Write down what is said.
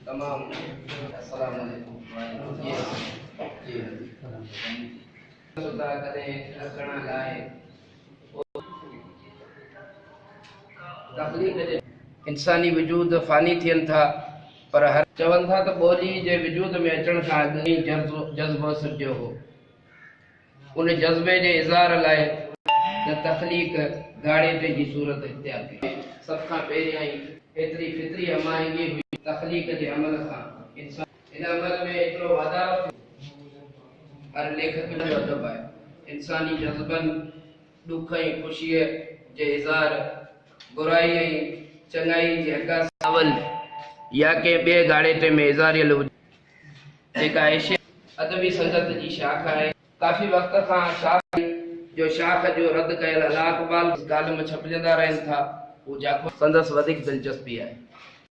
तमाम अस्सलाम वालेकुम जी सुधा करे रखण लाइ तखलीक जे इंसानी वजूद फानी थियन था पर हर चवन था तो ॿोली जे वजूद में अचण खां अॻु ई जज़्बो सिरजियो हो। उन जज़्बे जे इज़हार लाइ त तखलीक गाड़े जी सूरत इख्तियार कई। सब खां पहिरियां ई एतिरी फितरी अमायगी हुई तखलीक जे अमल खां इंसान इन अमल में एतिरो वाधारो हर लेखक जो अदब आहे। इंसानी जज़्बन दुख ऐं ख़ुशीअ जे इज़हार बुराई ऐं चङाई जे अकास अवल या के ॿिए गाड़े में इज़ारियल हुजे जेका एशिया अदबी संगत जी शाख आहे। काफ़ी वक्त खां शाख जो शाख जो रद्द कयल अलाकबाल कालम छपजंदा रहनि था। वो जाको संदस वधिक दिलचस्पी आहे।